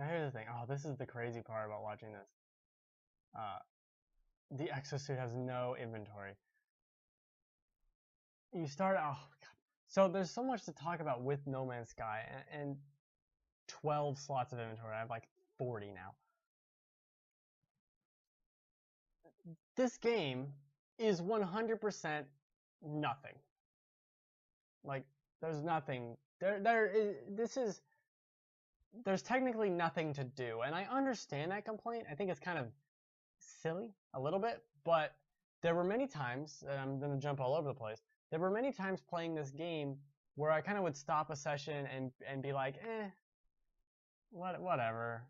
Now here's the thing. Oh, this is the crazy part about watching this. The exosuit has no inventory. You start, oh god. So there's so much to talk about with No Man's Sky, and 12 slots of inventory. I have like 40 now. This game is 100% nothing. Like, there's nothing. There's technically nothing to do, and I understand that complaint. I think it's kind of silly, a little bit, but there were many times, and I'm going to jump all over the place, there were many times playing this game where I kind of would stop a session and be like, whatever.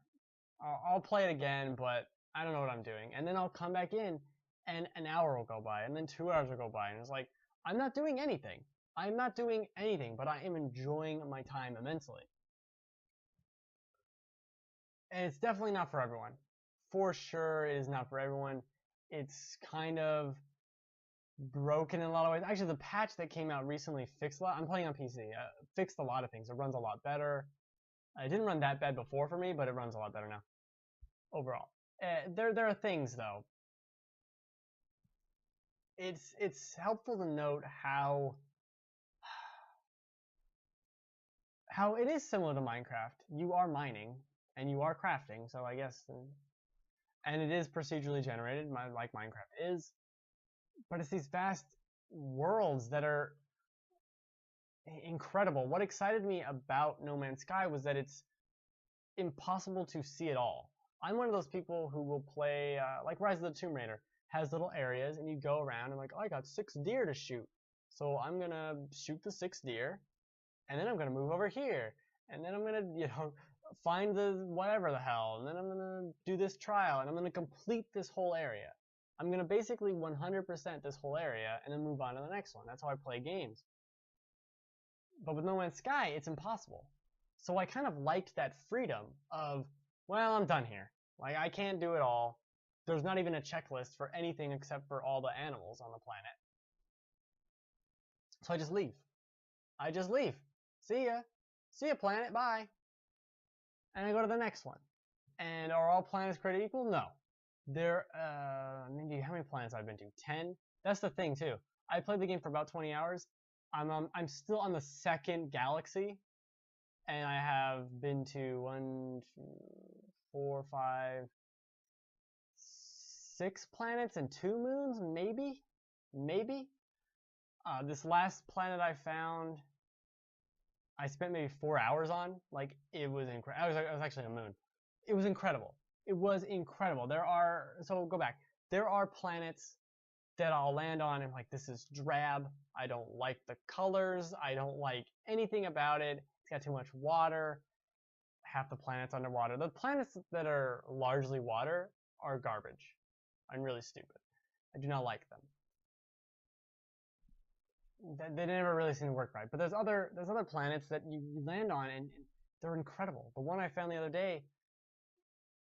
I'll play it again, but I don't know what I'm doing. And then I'll come back in, and an hour will go by, and then 2 hours will go by, and it's like, I'm not doing anything. I'm not doing anything, but I am enjoying my time immensely. And it's definitely not for everyone. For sure, it is not for everyone. It's kind of broken in a lot of ways. Actually, the patch that came out recently fixed a lot. I'm playing on PC. Fixed a lot of things. It runs a lot better. It didn't run that bad before for me, but it runs a lot better now. Overall, there are things though. It's helpful to note how it is similar to Minecraft. You are mining and you are crafting, so I guess, and it is procedurally generated, like Minecraft is. But it's these vast worlds that are incredible. What excited me about No Man's Sky was that it's impossible to see it all. I'm one of those people who will play, like Rise of the Tomb Raider, has little areas, and you go around and like, oh, I got 6 deer to shoot. So I'm going to shoot the 6 deer, and then I'm going to move over here, and then I'm going to, find the whatever the hell, and then I'm going to do this trial, and I'm going to complete this whole area. I'm going to basically 100% this whole area and then move on to the next one. That's how I play games. But with No Man's Sky, it's impossible. So I kind of liked that freedom of, well, I'm done here. Like, I can't do it all. There's not even a checklist for anything except for all the animals on the planet. So I just leave. I just leave. See ya. See ya, planet. Bye. And I go to the next one. And are all planets created equal? No. There, maybe how many planets I've been to? 10? That's the thing, too. I played the game for about 20 hours. I'm still on the 2nd galaxy. And I have been to 1, 2, 4, 5, 6 planets and 2 moons, maybe? Maybe? This last planet I found, I spent maybe 4 hours on. Like, it was incredible. It was actually a moon. It was incredible. It was incredible. So go back. There are planets that I'll land on and like, this is drab. I don't like the colors. I don't like anything about it. It's got too much water. Half the planet's underwater. The planets that are largely water are garbage. I'm really stupid. I do not like them. They never really seem to work right. But there's other planets that you land on and they're incredible. The one I found the other day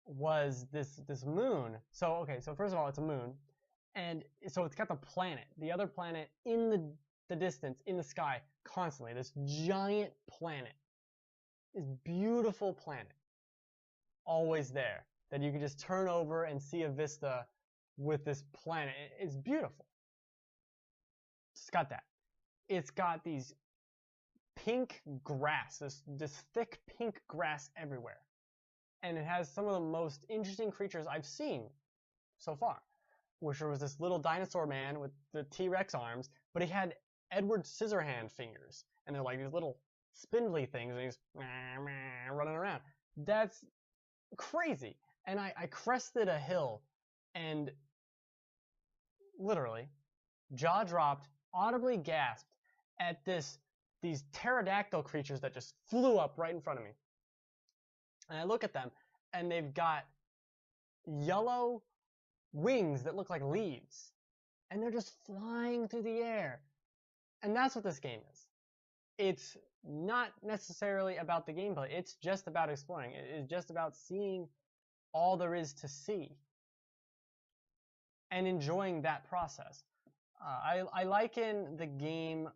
was this moon. So first of all, it's a moon, and so it's got the planet, the other planet in the distance in the sky constantly. This giant planet, this beautiful planet, always there that you can just turn over and see a vista with this planet. It's beautiful. It's got that. It's got these pink grass, this thick pink grass everywhere. And it has some of the most interesting creatures I've seen so far, which was this little dinosaur man with the T-Rex arms, but he had Edward Scissorhand fingers, and they're like these little spindly things, and he's running around. That's crazy. And I crested a hill, and literally, jaw dropped, audibly gasped at these pterodactyl creatures that just flew up right in front of me. And I look at them, and they've got yellow wings that look like leaves. And they're just flying through the air. And that's what this game is. It's not necessarily about the gameplay. It's just about exploring. It is just about seeing all there is to see. And enjoying that process. I liken the game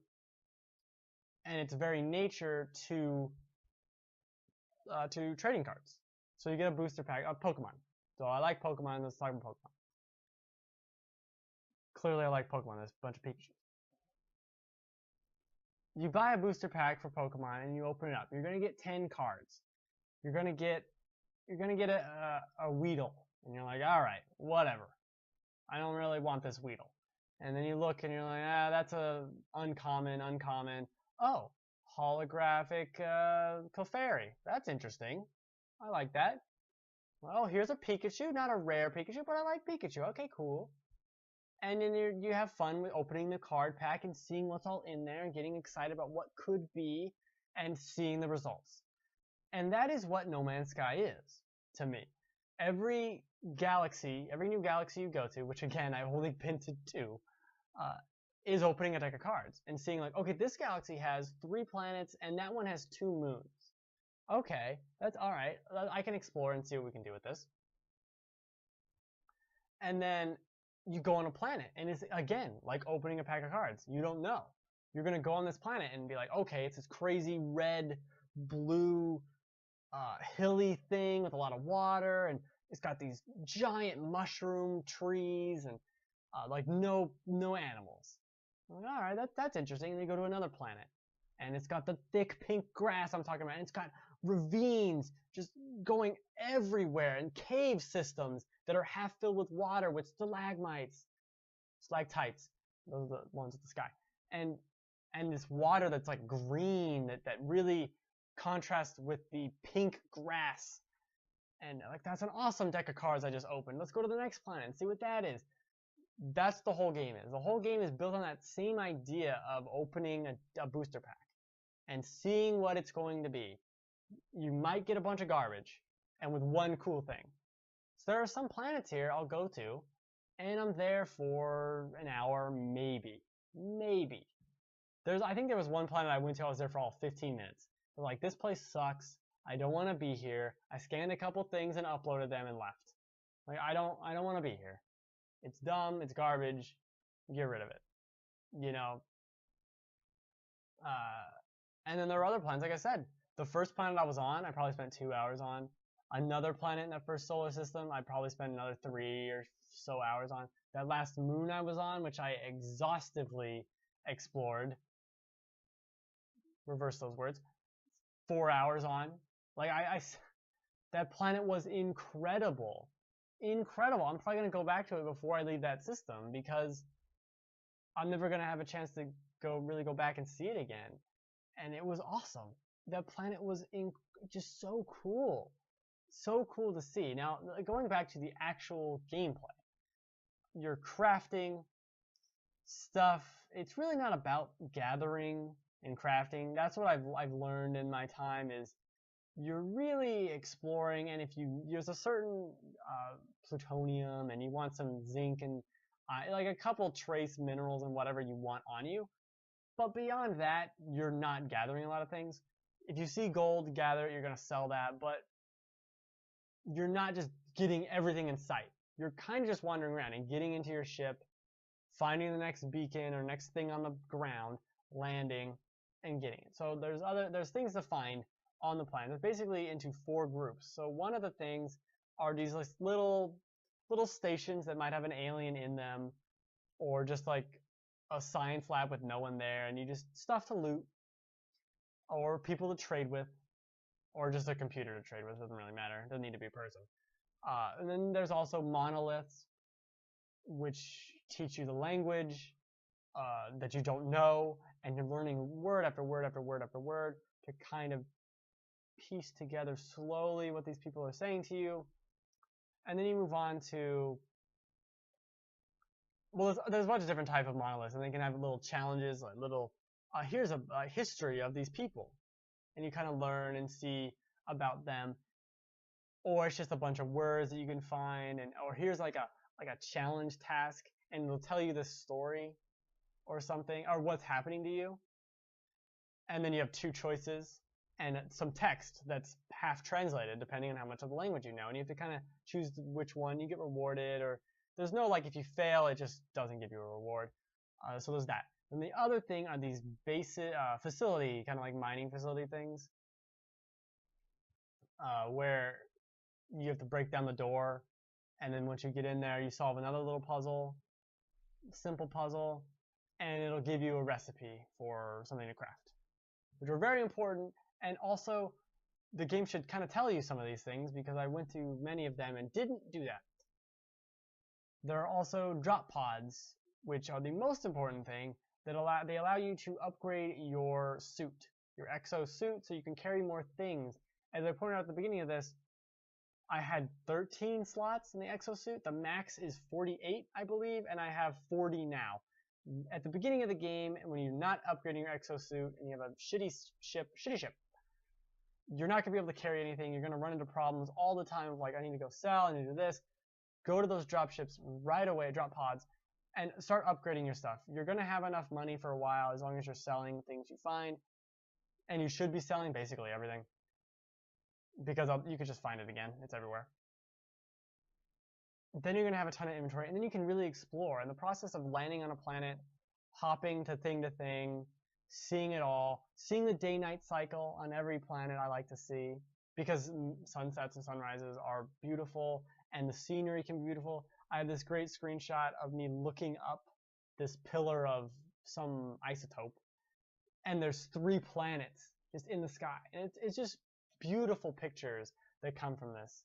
and its very nature to trading cards. So you get a booster pack of Pokemon. So I like Pokemon. Let's talk about Pokemon. Clearly, I like Pokemon. There's a bunch of Pikachu. You buy a booster pack for Pokemon and you open it up. You're gonna get 10 cards. You're gonna get a Weedle, and you're like, all right, whatever. I don't really want this Weedle. And then you look and you're like, that's a uncommon. Oh, holographic Clefairy. That's interesting. I like that. Well, here's a Pikachu, not a rare Pikachu, but I like Pikachu. Okay, cool. And then you have fun with opening the card pack and seeing what's all in there and getting excited about what could be and seeing the results. And that is what No Man's Sky is to me. Every new galaxy you go to, which again I've only been to 2, is opening a deck of cards and seeing like, okay, this galaxy has 3 planets and that one has 2 moons. Okay, that's all right. I can explore and see what we can do with this. And then you go on a planet, and it's again like opening a pack of cards. You don't know. You're gonna go on this planet and be like, okay, it's this crazy red, blue, hilly thing with a lot of water, and it's got these giant mushroom trees and like no animals. I'm like, all right, that's interesting. And you go to another planet, and it's got the thick pink grass I'm talking about, and it's got ravines just going everywhere, and cave systems that are half filled with water with stalagmites, stalactites. Those are the ones with the sky, and this water that's like green that really contrasts with the pink grass. And like, that's an awesome deck of cards I just opened. Let's go to the next planet and see what that is. That's the whole game is. The whole game is built on that same idea of opening a booster pack and seeing what it's going to be. You might get a bunch of garbage, and with one cool thing. So there are some planets here I'll go to, and I'm there for an hour, maybe. I think there was one planet I went to, I was there for all 15 minutes. They're like, this place sucks. I don't want to be here. I scanned a couple things and uploaded them and left. Like, I don't want to be here. It's dumb. It's garbage. Get rid of it. You know. And then there are other planets. Like I said, the first planet I was on, I probably spent 2 hours on. Another planet in that first solar system, I probably spent another 3 or so hours on. That last moon I was on, which I exhaustively explored. Reverse those words. 4 hours on. Like, that planet was incredible. Incredible. I'm probably going to go back to it before I leave that system because I'm never going to have a chance to really go back and see it again. And it was awesome. That planet was just so cool. So cool to see. Now, going back to the actual gameplay. You're crafting stuff. It's really not about gathering and crafting. That's what I've learned in my time is you're really exploring, and if there's a certain plutonium and you want some zinc and like a couple trace minerals and whatever you want on you, but beyond that, you're not gathering a lot of things. If you see gold, gather it, you're going to sell that, but you're not just getting everything in sight. You're kind of just wandering around and getting into your ship, finding the next beacon or next thing on the ground, landing, and getting it. So there's things to find on the planet. It's basically into 4 groups. So one of the things are these like little stations that might have an alien in them, or just like a science lab with no one there, and you just stuff to loot, or people to trade with, or just a computer to trade with. Doesn't really matter. Doesn't need to be a person. And then there's also monoliths, which teach you the language that you don't know, and you're learning word after word after word after word to kind of piece together slowly what these people are saying to you. And then you move on to, well, there's a bunch of different types of monoliths, and they can have little challenges, like little, here's a history of these people, and you kind of learn and see about them. Or it's just a bunch of words that you can find, or here's like a challenge task, and it'll tell you the story or something, or what's happening to you. And then you have 2 choices and some text that's half translated depending on how much of the language you know, and you have to kind of choose which one. You get rewarded, or there's no like if you fail it just doesn't give you a reward. So there's that. And the other thing are these basic facility, kind of like mining facility things, where you have to break down the door, and then once you get in there, you solve another little puzzle, simple puzzle, and it'll give you a recipe for something to craft, which are very important. And also, the game should kind of tell you some of these things because I went to many of them and didn't do that. There are also drop pods, which are the most important thing. That allow you to upgrade your suit, your exo suit, so you can carry more things. As I pointed out at the beginning of this, I had 13 slots in the exosuit. The max is 48, I believe, and I have 40 now. At the beginning of the game, when you're not upgrading your exosuit and you have a shitty ship, you're not going to be able to carry anything. You're going to run into problems all the time of like, I need to go sell, I need to do this. Go to those drop ships right away, drop pods, and start upgrading your stuff. You're going to have enough money for a while as long as you're selling things you find. And you should be selling basically everything. Because you could just find it again. It's everywhere. Then you're going to have a ton of inventory, and then you can really explore. In the process of landing on a planet, hopping to thing, seeing it all, seeing the day-night cycle on every planet I like to see, because sunsets and sunrises are beautiful, and the scenery can be beautiful. I have this great screenshot of me looking up this pillar of some isotope, and there's 3 planets just in the sky. And it's just beautiful pictures that come from this.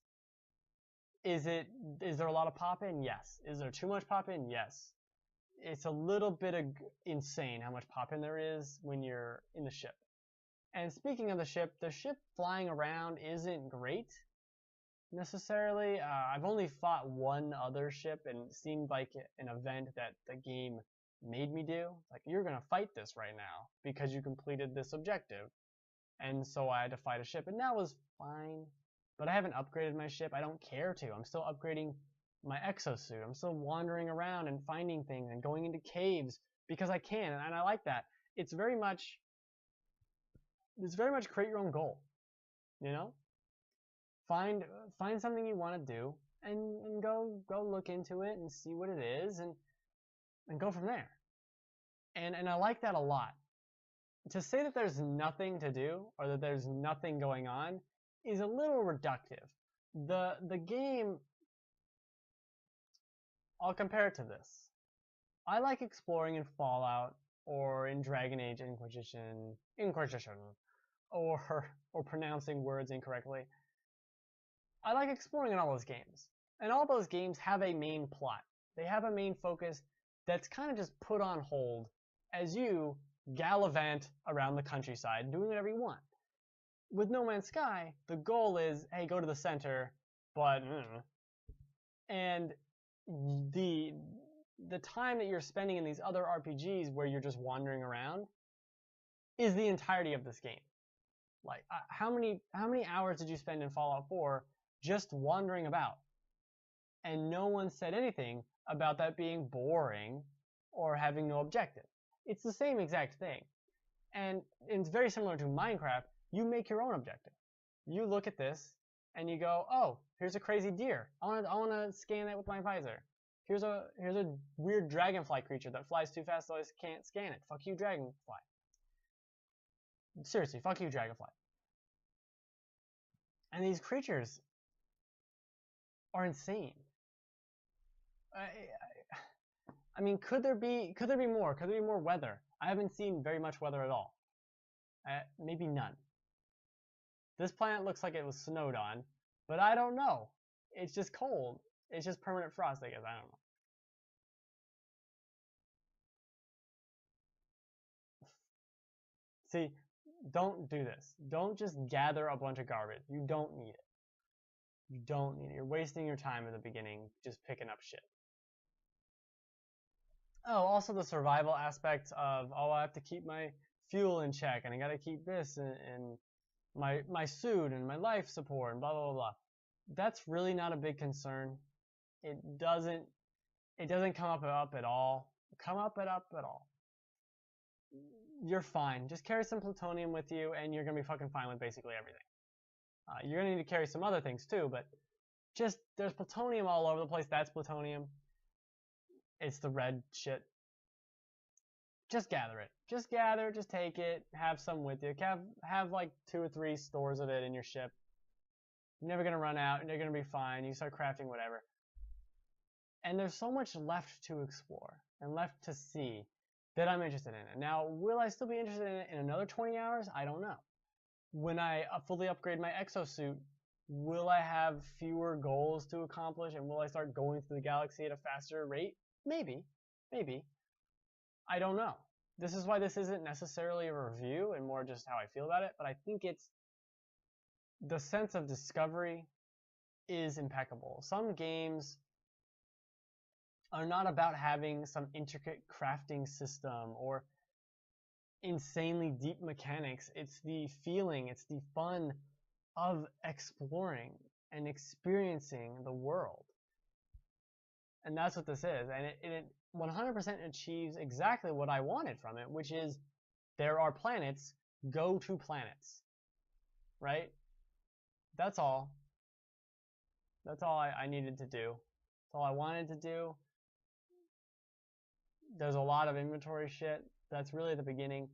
Is there a lot of pop-in? Yes. Is there too much pop-in? Yes. It's a little bit insane how much pop-in there is when you're in the ship. And speaking of the ship flying around isn't great necessarily. I've only fought one other ship, and it seemed like an event that the game made me do. Like, you're gonna fight this right now because you completed this objective. And so I had to fight a ship, and that was fine. But I haven't upgraded my ship. I don't care to. I'm still upgrading my exosuit. I'm still wandering around and finding things and going into caves because I can, and I like that. It's very much create your own goal. You know? Find something you want to do and go look into it and see what it is and go from there. And I like that a lot. To say that there's nothing to do or that there's nothing going on is a little reductive. The game, I'll compare it to this. I like exploring in Fallout or in Dragon Age Inquisition, or pronouncing words incorrectly. I like exploring in all those games. And all those games have a main plot. They have a main focus that's kind of just put on hold as you gallivant around the countryside doing whatever you want. With No Man's Sky, the goal is, hey, go to the center, but and the time that you're spending in these other RPGs where you're just wandering around is the entirety of this game. Like, how many hours did you spend in Fallout 4 just wandering about? And no one said anything about that being boring or having no objective. It's the same exact thing. And it's very similar to Minecraft. You make your own objective. You look at this and you go, oh, here's a crazy deer. I want to scan it with my visor. Here's a weird dragonfly creature that flies too fast so I can't scan it. Fuck you, dragonfly. Seriously, fuck you, dragonfly. And these creatures are insane. I mean, could there be more? Could there be more weather? I haven't seen very much weather at all. Maybe none. This planet looks like it was snowed on, but I don't know. It's just cold. It's just permanent frost, I guess. I don't know. See, don't do this. Don't just gather a bunch of garbage. You don't need it. You don't need it. You're wasting your time at the beginning just picking up shit. Oh, also the survival aspect of, oh, I have to keep my fuel in check, and I gotta keep this, and my suit, and my life support, and blah, blah, blah, blah. That's really not a big concern. It doesn't come up at all. You're fine. Just carry some plutonium with you, and you're gonna be fucking fine with basically everything. You're gonna need to carry some other things too, but just, there's plutonium all over the place. That's plutonium. It's the red shit. Just gather it. Just gather, just take it, have some with you. Have like 2 or 3 stores of it in your ship. You're never gonna run out, and you're gonna be fine. You start crafting whatever. And there's so much left to explore and left to see that I'm interested in it. Now, will I still be interested in it in another 20 hours? I don't know. When I fully upgrade my exosuit, will I have fewer goals to accomplish, and will I start going through the galaxy at a faster rate? Maybe. Maybe. I don't know. This is why this isn't necessarily a review and more just how I feel about it, but I think it's the sense of discovery is impeccable. Some games are not about having some intricate crafting system or insanely deep mechanics. It's the feeling, it's the fun of exploring and experiencing the world. And that's what this is. And it 100% achieves exactly what I wanted from it, which is there are planets, go to planets. Right? That's all. That's all I needed to do. That's all I wanted to do. There's a lot of inventory shit. That's really the beginning.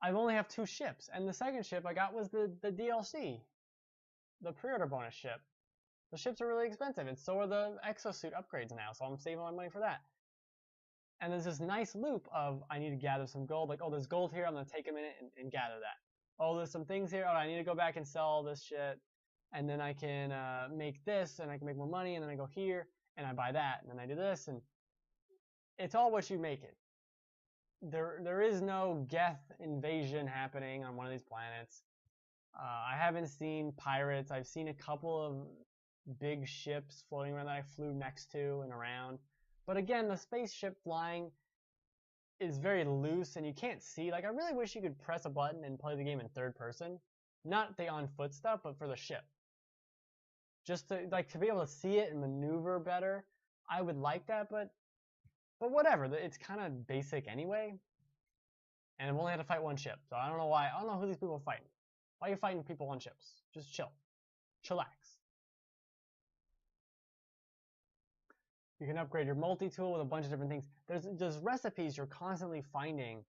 I only have 2 ships, and the second ship I got was the DLC, the pre-order bonus ship. The ships are really expensive, and so are the exosuit upgrades now, so I'm saving my money for that. And there's this nice loop of I need to gather some gold. Like, oh, there's gold here, I'm going to take a minute and gather that. Oh, there's some things here. Oh, I need to go back and sell this shit. And then I can make this, and I can make more money, and then I go here, and I buy that, and then I do this, and it's all what you make it. There is no Geth invasion happening on one of these planets. I haven't seen pirates. I've seen a couple of big ships floating around that I flew next to and around. But again, the spaceship flying is very loose and you can't see. Like, I really wish you could press a button and play the game in third person. Not the on foot stuff, but for the ship. Just to be able to see it and maneuver better. I would like that, but whatever. It's kind of basic anyway. And I've only had to fight 1 ship, so I don't know why. I don't know who these people are fighting. Why are you fighting people on ships? Just chill. Chillax. You can upgrade your multi-tool with a bunch of different things. There's recipes you're constantly finding.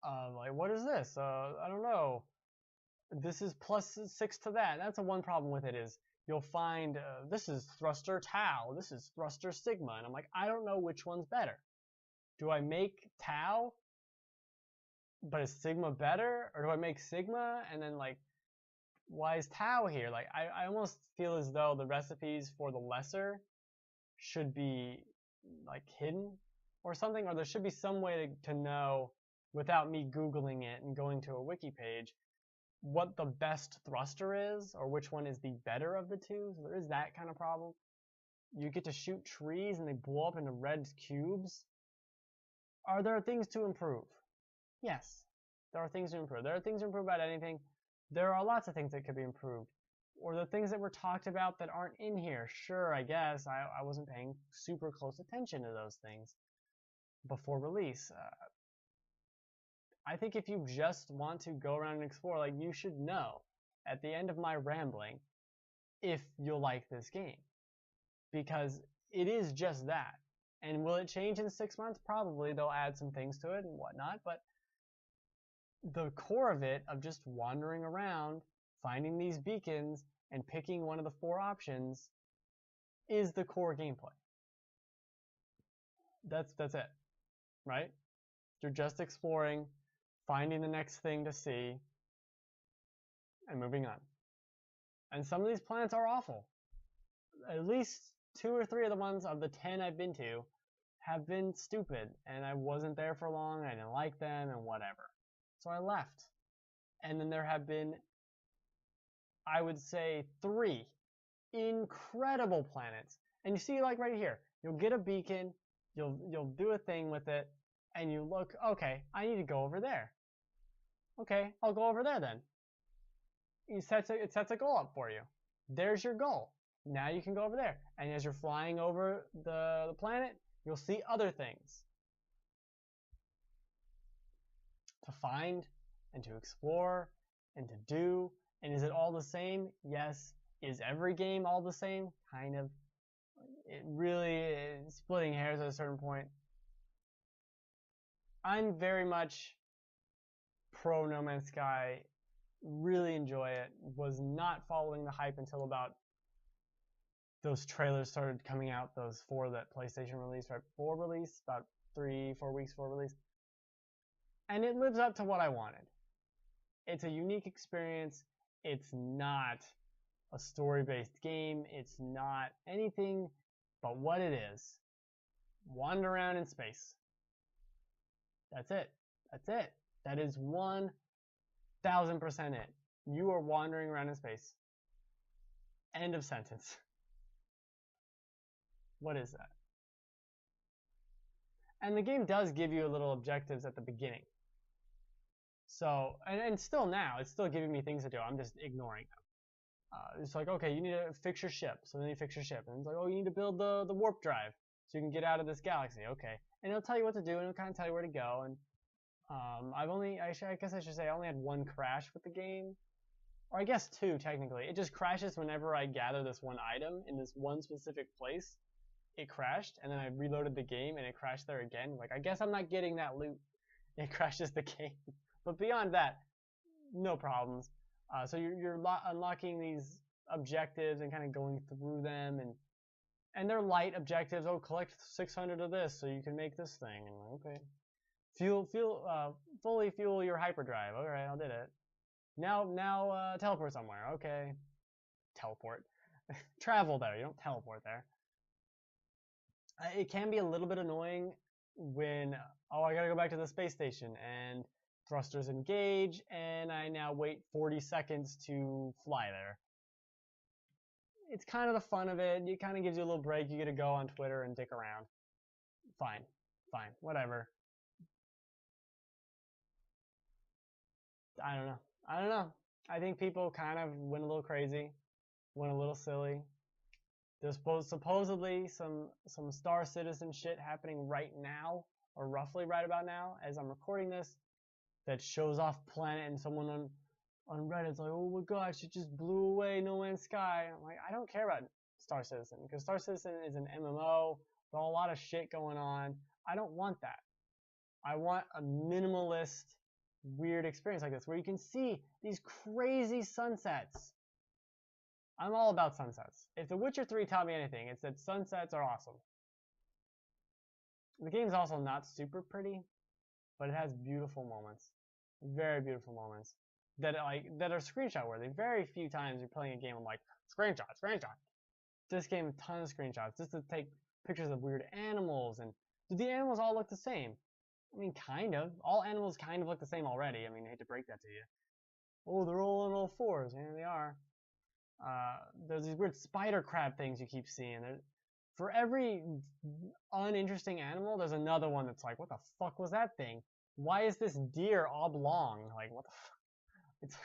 Like, what is this? I don't know. This is +6 to that. That's the one problem with it is you'll find this is thruster tau, this is thruster sigma, and I'm like, I don't know which one's better. Do I make tau, but is sigma better, or do I make sigma and then like, why is tau here? Like, I almost feel as though the recipes for the lesser should be like hidden or something, or there should be some way to know without me Googling it and going to a wiki page what the best thruster is, or which one is the better of the two. So there is that kind of problem. You get to shoot trees and they blow up into red cubes. Are there things to improve? Yes, there are things to improve. There are things to improve about anything. There are lots of things that could be improved. Or the things that were talked about that aren't in here. Sure, I guess. I wasn't paying super close attention to those things before release. I think if you just want to go around and explore, like, you should know at the end of my rambling if you'll like this game. Because it is just that. And will it change in 6 months? Probably. They'll add some things to it and whatnot. But the core of it, of just wandering around, finding these beacons, and picking one of the 4 options, is the core gameplay. That's it. Right? You're just exploring, finding the next thing to see, and moving on. And some of these planets are awful. At least 2 or 3 of the ones of the 10 I've been to have been stupid, and I wasn't there for long, I didn't like them, and whatever. So I left. And then there have been, I would say, 3 incredible planets. And you see, like right here, you'll get a beacon, you'll do a thing with it, and you look, okay, I need to go over there. Okay, I'll go over there then. It sets a goal up for you. There's your goal. Now you can go over there. And as you're flying over the planet, you'll see other things to find and to explore and to do. And is it all the same? Yes. Is every game all the same? Kind of. It really is splitting hairs at a certain point. I'm very much pro No Man's Sky Really enjoy it. Was not following the hype until about those trailers started coming out, those 4 that PlayStation released right before release, about 3-4 weeks before release. And it lives up to what I wanted. It's a unique experience. It's not a story-based game. It's not anything but what it is. Wander around in space. That's it. That's it. That is 1000% it. You are wandering around in space. End of sentence. What is that? And the game does give you little objectives at the beginning. So, and still now, it's still giving me things to do. I'm just ignoring them. It's like, okay, you need to fix your ship. So then you fix your ship. And it's like, oh, you need to build the warp drive so you can get out of this galaxy. Okay. And it'll tell you what to do, and it'll kind of tell you where to go. And I guess I should say I only had 1 crash with the game. Or I guess 2, technically. It just crashes whenever I gather this one item in this one specific place. It crashed, and then I reloaded the game, and it crashed there again. Like, I guess I'm not getting that loot. It crashes the game. But beyond that, no problems. So you're unlocking these objectives and kind of going through them, and they're light objectives. Oh, collect 600 of this so you can make this thing. And like, okay, fully fuel your hyperdrive. All right, I did it. Now teleport somewhere. Okay, teleport. Travel there. You don't teleport there. It can be a little bit annoying when, oh, I gotta go back to the space station, and thrusters engage, and I now wait 40 seconds to fly there. It's kind of the fun of it. It kind of gives you a little break. You get to go on Twitter and dick around. Fine, whatever. I don't know. I think people kind of went a little crazy, went a little silly. There's supposedly some Star Citizen shit happening right now, or roughly right about now, as I'm recording this, that shows off planet, and someone on Reddit's like, oh my gosh, it just blew away No Man's Sky. I'm like, I don't care about Star Citizen, because Star Citizen is an MMO, with a lot of shit going on. I don't want that. I want a minimalist, weird experience like this, where you can see these crazy sunsets. I'm all about sunsets. If The Witcher 3 taught me anything, it's that sunsets are awesome. The game's also not super pretty, but it has beautiful moments. Very beautiful moments that are screenshot worthy. Very few times you're playing a game I'm like, screenshot. This game, a ton of screenshots just to take pictures of weird animals. And do the animals all look the same? I mean, kind of. All animals kind of look the same already. I mean, I hate to break that to you. Oh, they're all on all 4s. Yeah, they are. There's these weird spider crab things you keep seeing. For every uninteresting animal, there's another one that's like, what the fuck was that thing? Why is this deer oblong? Like, what the fuck? It's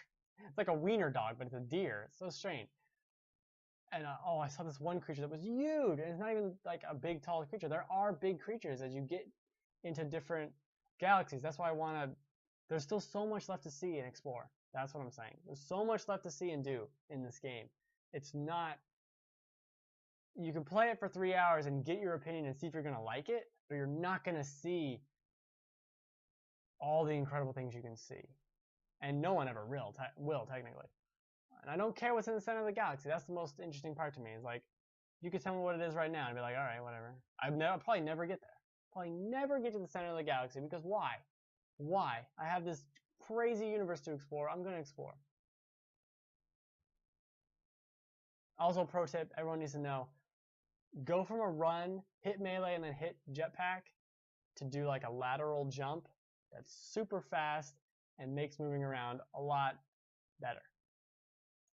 like a wiener dog, but it's a deer. It's so strange. And oh, I saw this one creature that was huge, and it's not even like a big, tall creature. There are big creatures as you get into different galaxies. That's why I want to. There's still so much left to see and explore. That's what I'm saying. There's so much left to see and do in this game. It's not. You can play it for 3 hours and get your opinion and see if you're gonna like it, but you're not gonna see all the incredible things you can see. And no one ever will, technically. And I don't care what's in the center of the galaxy. That's the most interesting part to me. Is like, you could tell me what it is right now and be like, all right, whatever. I'll probably never get there. Probably never get to the center of the galaxy, because why? Why? I have this crazy universe to explore. I'm going to explore. Also, pro tip, everyone needs to know, go from a run, hit melee, and then hit jetpack to do like a lateral jump that's super fast and makes moving around a lot better.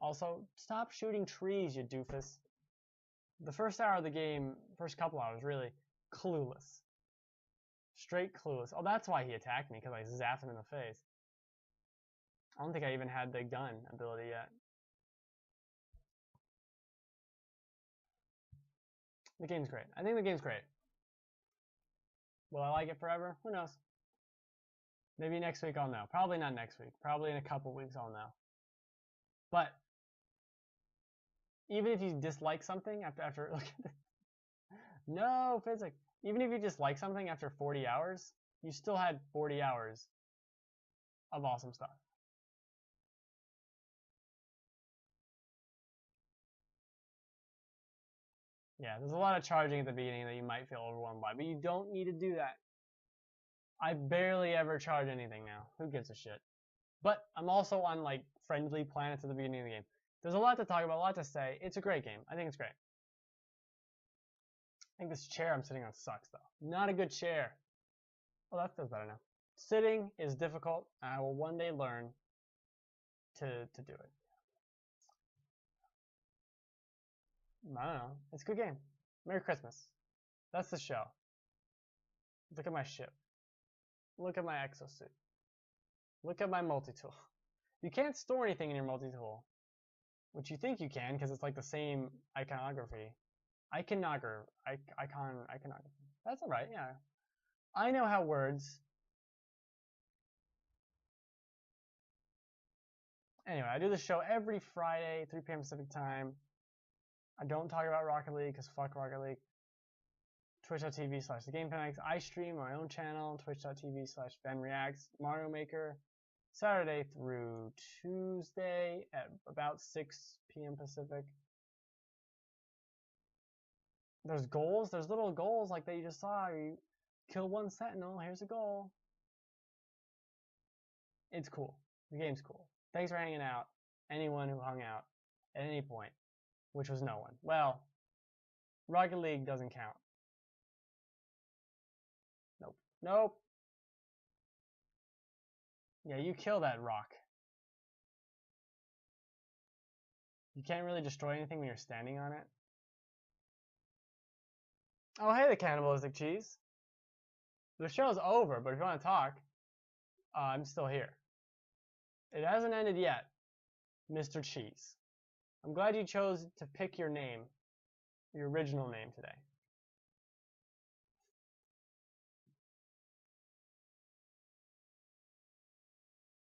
Also, stop shooting trees, you doofus. The first hour of the game, first couple hours really, clueless. Straight clueless. Oh, that's why he attacked me, because I zapped him in the face. I don't think I even had the gun ability yet. The game's great. I think the game's great. Will I like it forever? Who knows? Maybe next week I'll know. Probably not next week. Probably in a couple weeks I'll know. But even if you dislike something after look at this. No physics. Even if you dislike something after 40 hours, you still had 40 hours of awesome stuff. Yeah, there's a lot of charging at the beginning that you might feel overwhelmed by, but you don't need to do that. I barely ever charge anything now. Who gives a shit? But I'm also on like friendly planets at the beginning of the game. There's a lot to talk about, a lot to say. It's a great game. I think it's great. I think this chair I'm sitting on sucks though. Not a good chair. Well, that feels better now. Sitting is difficult, and I will one day learn to do it. I don't know. It's a good game. Merry Christmas. That's the show. Look at my ship. Look at my exosuit. Look at my multi-tool. You can't store anything in your multi-tool, which you think you can because it's like the same iconography. Iconography. That's all right. Yeah. I know how words. Anyway, I do this show every Friday, 3 p.m. Pacific time. I don't talk about Rocket League because fuck Rocket League. Twitch.tv/TheGameFanatic. I stream my own channel, Twitch.tv/BenReacts, Mario Maker, Saturday through Tuesday at about 6 p.m. Pacific. There's goals. There's little goals like that you just saw. You kill one sentinel. Here's a goal. It's cool. The game's cool. Thanks for hanging out. Anyone who hung out at any point, which was no one. Well, Rocket League doesn't count. Nope. Nope. Yeah, you kill that rock. You can't really destroy anything when you're standing on it. Oh, hey, the cannibalistic cheese. The show's over, but if you want to talk, I'm still here. It hasn't ended yet, Mr. Cheese. I'm glad you chose to pick your name, your original name today.